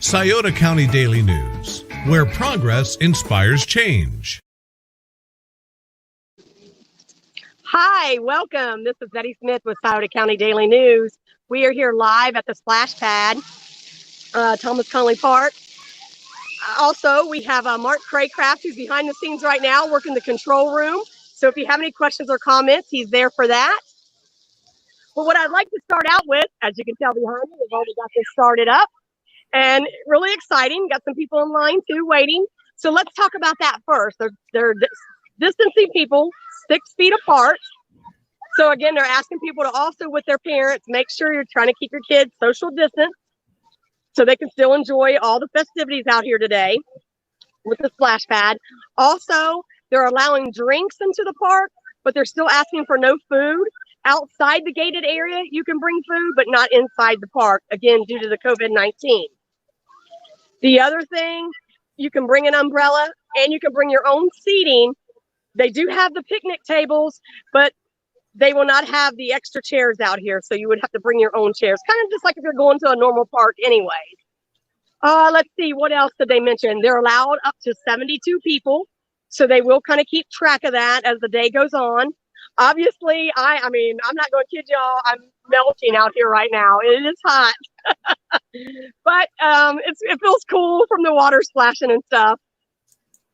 Scioto County Daily News, where progress inspires change. Hi, welcome. This is Betty Smith with Scioto County Daily News. We are here live at the splash pad, Thomas Conley Park. Also, we have Mark Craycraft, who's behind the scenes right now, working the control room. So if you have any questions or comments, he's there for that. But what I'd like to start out with, as you can tell behind me, we've already got this started up. And really exciting. Got some people in line too, waiting. So let's talk about that first. They're distancing people 6 feet apart. So again, they're asking people to also, with their parents, make sure you're trying to keep your kids social distance so they can still enjoy all the festivities out here today with the splash pad. Also, they're allowing drinks into the park, but they're still asking for no food. Outside the gated area, you can bring food, but not inside the park, again, due to the COVID-19. The other thing, you can bring an umbrella and you can bring your own seating. They do have the picnic tables, but they will not have the extra chairs out here. So you would have to bring your own chairs, kind of just like if you're going to a normal park anyways. Let's see, what else did they mention? They're allowed up to 72 people. So they will kind of keep track of that as the day goes on. Obviously, I mean, I'm not going to kid y'all. I'm melting out here right now. It is hot. But it feels cool from the water splashing and stuff.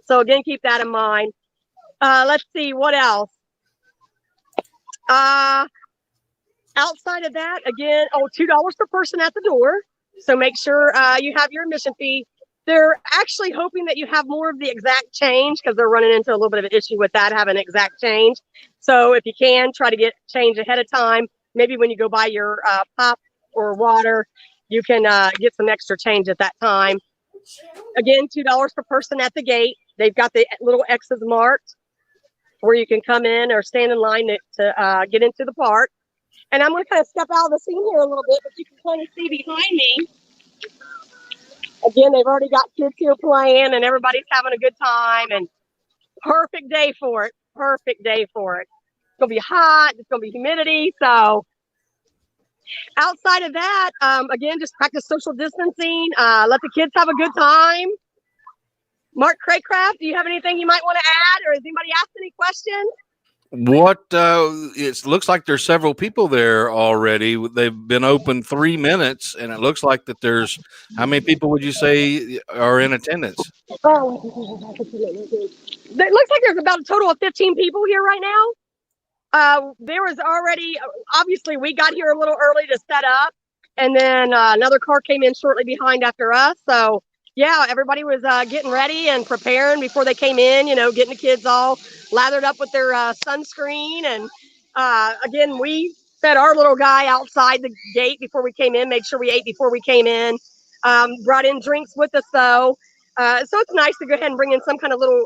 So again, keep that in mind. Let's see, what else? Outside of that, again, $2 per person at the door. So make sure you have your admission fee. They're actually hoping that you have more of the exact change because they're running into a little bit of an issue with that, having exact change. So if you can, try to get change ahead of time. Maybe when you go buy your pop or water, you can get some extra change at that time. Again, $2 per person at the gate. They've got the little X's marked where you can come in or stand in line to get into the park. And I'm going to kind of step out of the scene here a little bit, but you can kind of see behind me. Again, they've already got kids here playing and everybody's having a good time, and perfect day for it. Perfect day for it. It's going to be hot. It's going to be humidity. So outside of that, again, just practice social distancing. Let the kids have a good time. Mark Craycraft, do you have anything you might want to add, or has anybody asked any questions? It looks like there's several people there already. They've been open 3 minutes, and it looks like that there's, how many people would you say are in attendance? It looks like there's about a total of 15 people here right now. There was already, obviously we got here a little early to set up, and then another car came in shortly behind after us. So yeah, everybody was getting ready and preparing before they came in, getting the kids all lathered up with their sunscreen. And again, we fed our little guy outside the gate before we came in, made sure we ate before we came in, brought in drinks with us though. So it's nice to go ahead and bring in some kind of little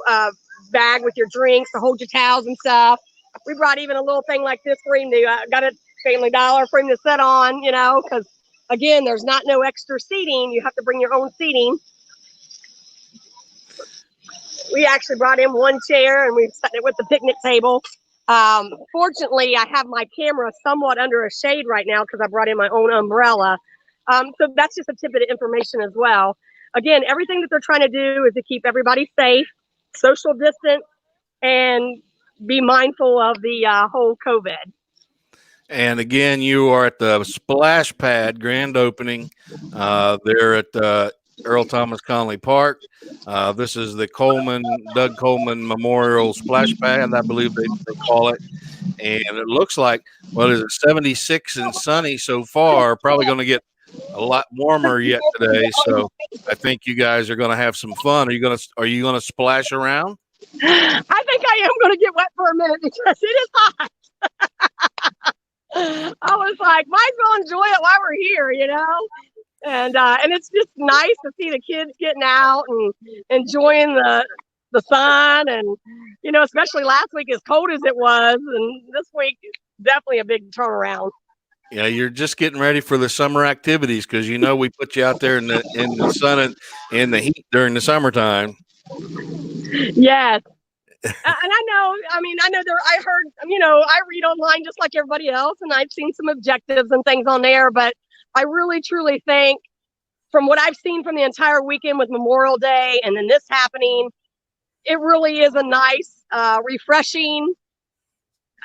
bag with your drinks to hold your towels and stuff. We brought even a little thing like this for him to, got a Family Dollar for him to sit on, because again, there's no extra seating. You have to bring your own seating. We actually brought in one chair and we set it with the picnic table. Fortunately, I have my camera somewhat under a shade right now because I brought in my own umbrella. So that's just a tidbit of information as well. Again, everything that they're trying to do is to keep everybody safe, social distance, and be mindful of the whole COVID. And again, you are at the splash pad grand opening. They're at Earl Thomas Conley Park. This is the Doug Coleman Memorial Splash Pad, I believe they call it. And it looks like, well, it's 76 and sunny so far. Probably going to get a lot warmer yet today. So I think you guys are going to have some fun. Are you going to splash around? I think I am going to get wet for a minute because it is hot. I was like, might as well enjoy it while we're here, And it's just nice to see the kids getting out and enjoying the sun, and especially last week, as cold as it was, and this week definitely a big turnaround. Yeah, you're just getting ready for the summer activities because we put you out there in the sun and in the heat during the summertime. Yes. And I know I heard, I read online just like everybody else, and I've seen some objectives and things on there, but I really truly think from what I've seen from the entire weekend with Memorial Day and then this happening, it really is a nice, refreshing,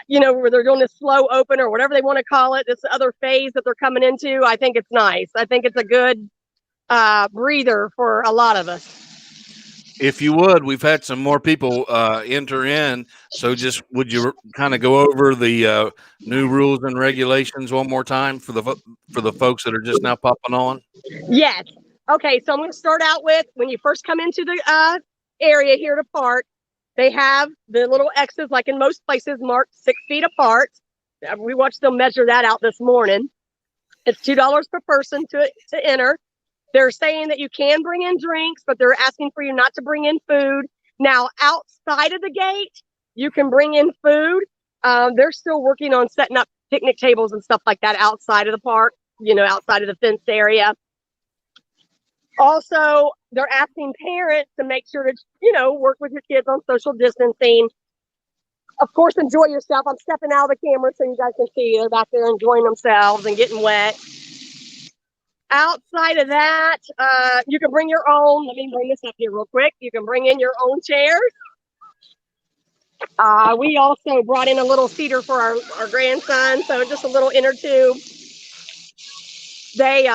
where they're doing this slow open or whatever they want to call it, this other phase that they're coming into. I think it's nice. I think it's a good breather for a lot of us. If you would, we've had some more people enter in. So just would you kind of go over the new rules and regulations one more time for the folks that are just now popping on? Yes. Okay, so I'm going to start out with when you first come into the area here to park, they have the little X's, like in most places, marked 6 feet apart. We watched them measure that out this morning. It's $2 per person to enter. They're saying that you can bring in drinks, but they're asking for you not to bring in food. Now, outside of the gate, you can bring in food. They're still working on setting up picnic tables and stuff like that outside of the park, outside of the fenced area. Also, they're asking parents to make sure to, work with your kids on social distancing. Of course, enjoy yourself. I'm stepping out of the camera so you guys can see they're back there enjoying themselves and getting wet. Outside of that, you can bring your own. Let me bring this up here real quick. You can bring in your own chairs. We also brought in a little seater for our grandson, so just a little inner tube. They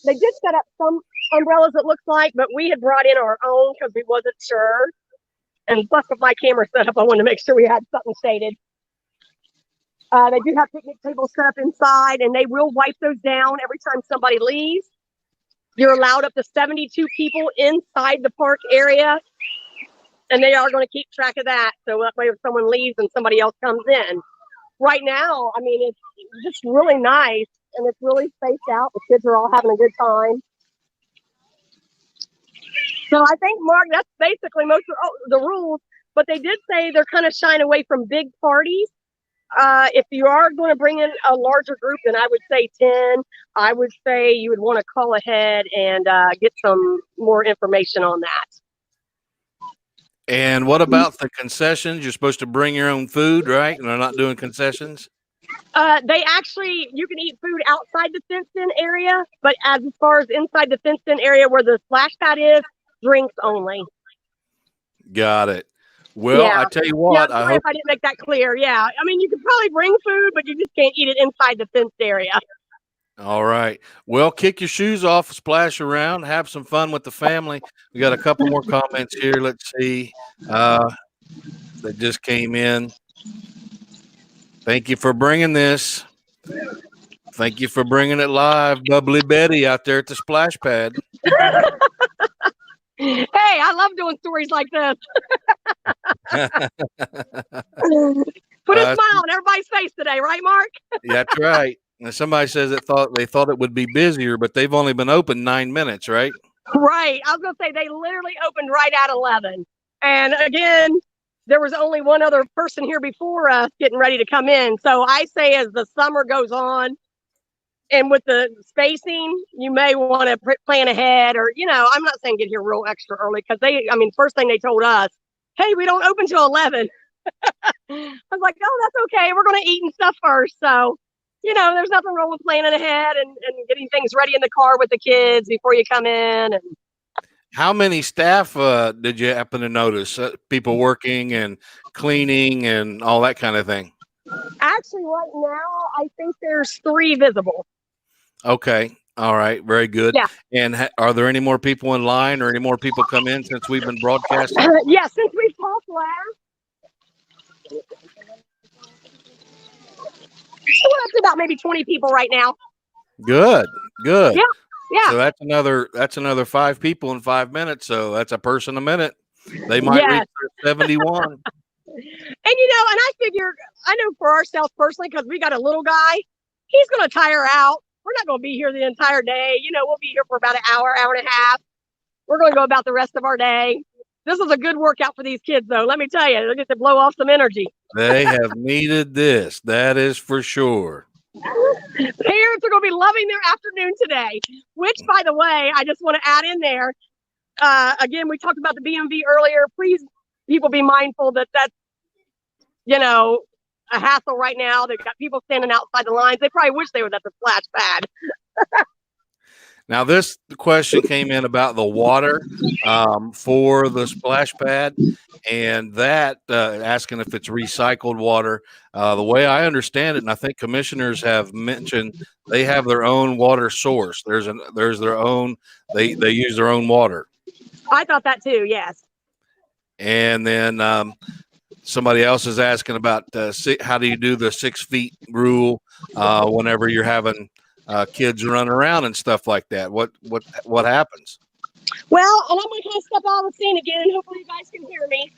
they did set up some umbrellas, it looks like, but we had brought in our own because we wasn't sure. And plus, with my camera set up, I wanted to make sure we had something shaded. They do have picnic tables set up inside, and they will wipe those down every time somebody leaves. You're allowed up to 72 people inside the park area, and they are going to keep track of that. So that way, if someone leaves and somebody else comes in. Right now, I mean, it's just really nice, and it's really spaced out. The kids are all having a good time. So I think, Mark, that's basically most of the rules. But they did say they're kind of shying away from big parties. If you are going to bring in a larger group, then I would say 10. I would say you would want to call ahead and get some more information on that. And what about the concessions? You're supposed to bring your own food, right? And they're not doing concessions? You can eat food outside the fenced-in area, but as far as inside the fenced-in area where the splash pad is, drinks only. Got it. Well, yeah. I tell you what, I hope if I didn't make that clear. Yeah, I mean, you could probably bring food, but you just can't eat it inside the fenced area. All right. Well, kick your shoes off, splash around, have some fun with the family. We got a couple more comments here. Let's see. That just came in. Thank you for bringing this. Thank you for bringing it live. Bubbly Betty out there at the splash pad. Hey, I love doing stories like this. Put a smile on everybody's face today, right, Mark? Yeah, that's right. And somebody says they thought it would be busier, but they've only been open 9 minutes, right? Right. I was going to say they literally opened right at 11. And again, there was only one other person here before us getting ready to come in. So I say as the summer goes on, and with the spacing, you may want to plan ahead or, I'm not saying get here real extra early because first thing they told us, hey, we don't open till 11. I was like, oh, that's okay. We're going to eat and stuff first. So, there's nothing wrong with planning ahead and getting things ready in the car with the kids before you come in. And how many staff did you happen to notice? People working and cleaning and all that kind of thing? Actually, right now, I think there's 3 visible. Okay. All right. Very good. Yeah. And are there any more people in line or any more people come in since we've been broadcasting? Yeah, since we've talked last. We're up to about maybe 20 people right now. Good. Yeah. Yeah. So that's another 5 people in 5 minutes. So that's a person a minute. They might reach 71. And and I know for ourselves personally, because we got a little guy, he's going to tire out. We're not going to be here the entire day. We'll be here for about an hour and a half. We're going to go about the rest of our day. This is a good workout for these kids, though. Let me tell you, they'll get to blow off some energy. They have needed this. That is for sure. Parents are going to be loving their afternoon today, which, by the way, I just want to add in there. Again, we talked about the BMV earlier. Please, people be mindful that that's, a hassle right now. They've got people standing outside the lines. They probably wish they were at the splash pad. Now, this question came in about the water for the splash pad, and that asking if it's recycled water. The way I understand it, and I think commissioners have mentioned, they have their own water source. There's their own. They use their own water. I thought that too. Yes. And then somebody else is asking about how do you do the 6 feet rule whenever you're having kids run around and stuff like that. What happens? Well, and I'm going to kind of step out of the scene again, and hopefully you guys can hear me.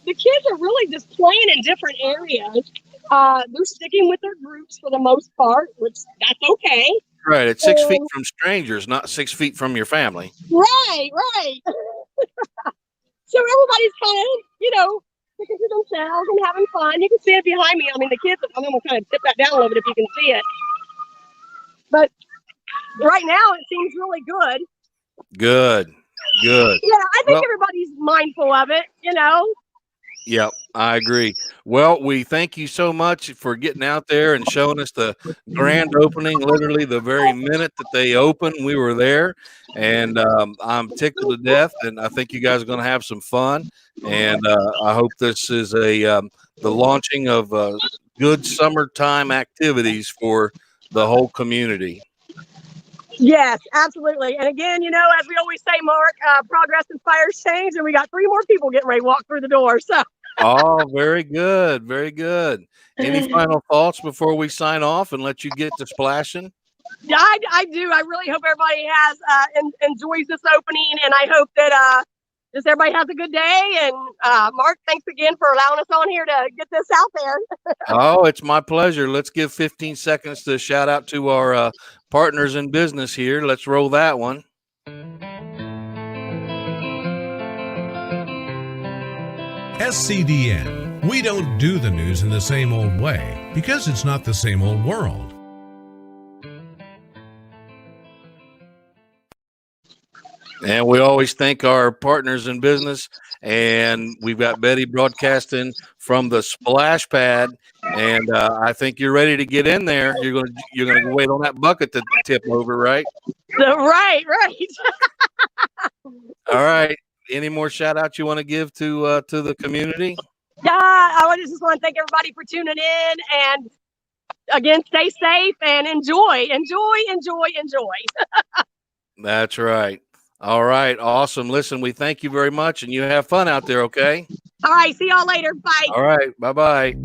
The kids are really just playing in different areas. They're sticking with their groups for the most part, which that's okay. Right. It's 6 feet from strangers, not 6 feet from your family. Right. So everybody's kind of, sticking to themselves and having fun. You can see it behind me. I mean, the kids, I'm going to kind of tip that down a little bit if you can see it. But right now, it seems really good. Good. Yeah, I think everybody's mindful of it, Yep, I agree. Well, we thank you so much for getting out there and showing us the grand opening. Literally, the very minute that they opened, we were there, and I'm tickled to death. And I think you guys are going to have some fun. And I hope this is the launching of good summertime activities for the whole community. Yes, absolutely. And again, as we always say, Mark, progress inspires change, and we got 3 more people getting ready to walk through the door. So. Oh, very good. Very good. Any final thoughts before we sign off and let you get to splashing? I do. I really hope everybody has enjoys this opening, and I hope that just everybody has a good day. And Mark, thanks again for allowing us on here to get this out there. Oh, it's my pleasure. Let's give 15 seconds to shout out to our partners in business here. Let's roll that one. SCDN. We don't do the news in the same old way because it's not the same old world. And we always thank our partners in business. And we've got Betty broadcasting from the splash pad. And I think you're ready to get in there. You're gonna wait on that bucket to tip over, right? Right. All right. Any more shout outs you want to give to the community? Yeah, I just want to thank everybody for tuning in, and again, stay safe and enjoy. That's right. All right. Awesome. Listen, we thank you very much, and you have fun out there. Okay. All right. See y'all later. Bye. All right. Bye-bye.